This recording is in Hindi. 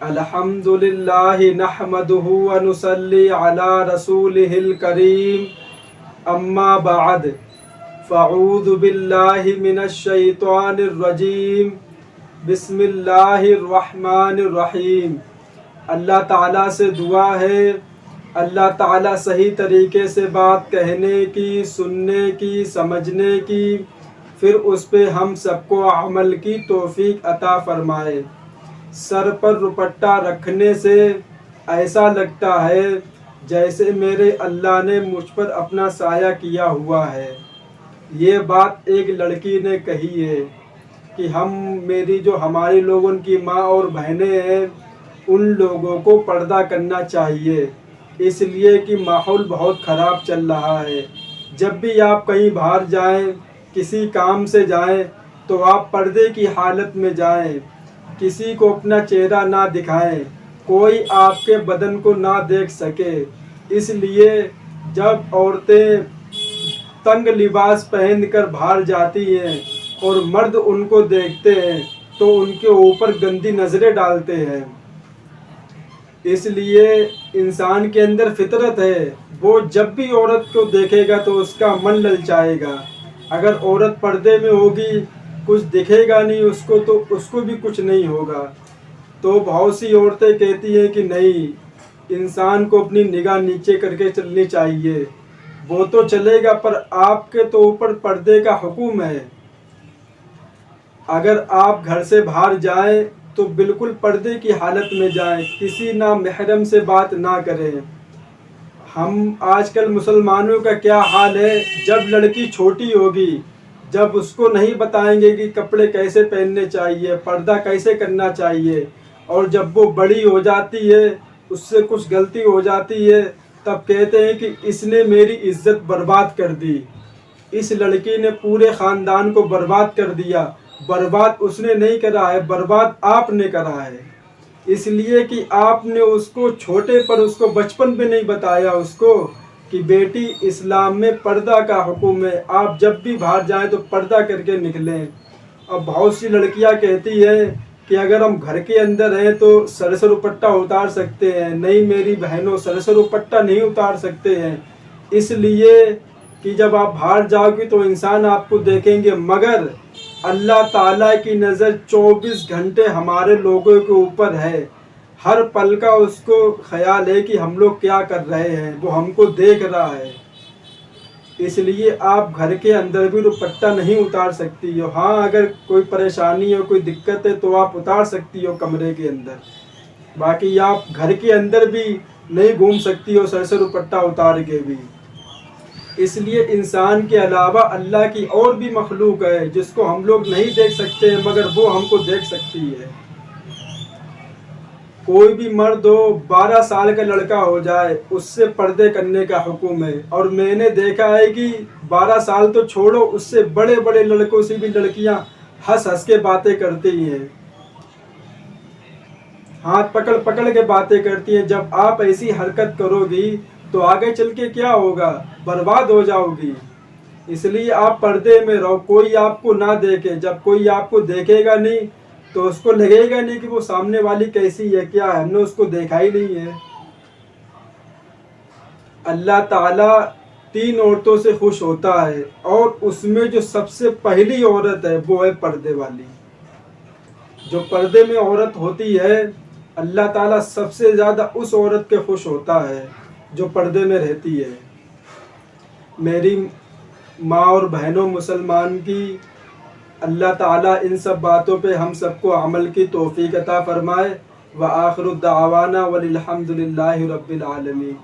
अल्हम्दुलिल्लाह नहमदुहु व नुसल्ली अला रसूलिहिल करीम अम्मा बाद फ़अऊज़ु बिल्लाहि मिनश शैतानिर रजीम बिस्मिल्लाहिर रहमानिर रहीम। अल्लाह ताला से दुआ है, अल्लाह ताला सही तरीके से बात कहने की, सुनने की, समझने की, फिर उस पे हम सबको अमल की तौफीक अता फरमाए। सर पर दुपट्टा रखने से ऐसा लगता है जैसे मेरे अल्लाह ने मुझ पर अपना साया किया हुआ है। ये बात एक लड़की ने कही है कि मेरी जो हमारी लोगों की माँ और बहनें हैं उन लोगों को पर्दा करना चाहिए, इसलिए कि माहौल बहुत ख़राब चल रहा है। जब भी आप कहीं बाहर जाएं, किसी काम से जाएं, तो आप पर्दे की हालत में जाएं, किसी को अपना चेहरा ना दिखाएं, कोई आपके बदन को ना देख सके। इसलिए जब औरतें तंग लिबास पहनकर बाहर जाती हैं और मर्द उनको देखते हैं तो उनके ऊपर गंदी नज़रें डालते हैं। इसलिए इंसान के अंदर फितरत है, वो जब भी औरत को देखेगा तो उसका मन ललचाएगा। अगर औरत पर्दे में होगी, कुछ दिखेगा नहीं उसको, तो उसको भी कुछ नहीं होगा। तो बहुत सी औरतें कहती हैं कि नहीं, इंसान को अपनी निगाह नीचे करके चलनी चाहिए। वो तो चलेगा, पर आपके तो ऊपर पर्दे का हुक्म है। अगर आप घर से बाहर जाएं तो बिल्कुल पर्दे की हालत में जाएं, किसी ना महरम से बात ना करें। हम आजकल मुसलमानों का क्या हाल है, जब लड़की छोटी होगी, जब उसको नहीं बताएंगे कि कपड़े कैसे पहनने चाहिए, पर्दा कैसे करना चाहिए, और जब वो बड़ी हो जाती है, उससे कुछ गलती हो जाती है, तब कहते हैं कि इसने मेरी इज्जत बर्बाद कर दी, इस लड़की ने पूरे ख़ानदान को बर्बाद कर दिया। बर्बाद उसने नहीं करा है, बर्बाद आपने करा है, इसलिए कि आपने उसको छोटे पर उसको बचपन में नहीं बताया उसको कि बेटी इस्लाम में पर्दा का हुक्म है, आप जब भी बाहर जाएं तो पर्दा करके निकलें। अब बहुत सी लड़कियां कहती है कि अगर हम घर के अंदर हैं तो सर से दुपट्टा उतार सकते हैं। नहीं मेरी बहनों, सर से दुपट्टा नहीं उतार सकते हैं, इसलिए कि जब आप बाहर जाओगे तो इंसान आपको देखेंगे, मगर अल्लाह ताला की नज़र 24 घंटे हमारे लोगों के ऊपर है। हर पल का उसको ख्याल है कि हम लोग क्या कर रहे हैं, वो हमको देख रहा है। इसलिए आप घर के अंदर भी दुपट्टा नहीं उतार सकती हो। हाँ, अगर कोई परेशानी हो, कोई दिक्कत है तो आप उतार सकती हो कमरे के अंदर, बाकी आप घर के अंदर भी नहीं घूम सकती हो सर से दुपट्टा उतार के भी। इसलिए इंसान के अलावा अल्लाह की और भी मखलूक है जिसको हम लोग नहीं देख सकते हैं, मगर वो हमको देख सकती है। कोई भी मर्द हो, 12 साल का लड़का हो जाए, उससे पर्दे करने का हुक्म है। और मैंने देखा है कि 12 साल तो छोड़ो, उससे बड़े बड़े लड़कों से भी लड़कियां हंस हंस के बातें करती हैं, हाथ पकड़ पकड़ के बातें करती हैं। जब आप ऐसी हरकत करोगी तो आगे चल के क्या होगा, बर्बाद हो जाओगी। इसलिए आप पर्दे में रहो, कोई आपको ना देखे। जब कोई आपको देखेगा नहीं तो उसको लगेगा नहीं कि वो सामने वाली कैसी है, क्या है, हमने उसको देखा ही नहीं है। अल्लाह ताला 3 औरतों से खुश होता है, और उसमें जो सबसे पहली औरत है वो है पर्दे वाली। जो पर्दे में औरत होती है, अल्लाह ताला सबसे ज़्यादा उस औरत के खुश होता है जो पर्दे में रहती है। मेरी माँ और बहनों मुसलमान की, अल्लाह ताला इन सब बातों पे हम सबको अमल की तौफीक अता फरमाए। व आखिरु दावाना वलिल हम्दुलिल्लाहि रब्बिल आलमीन।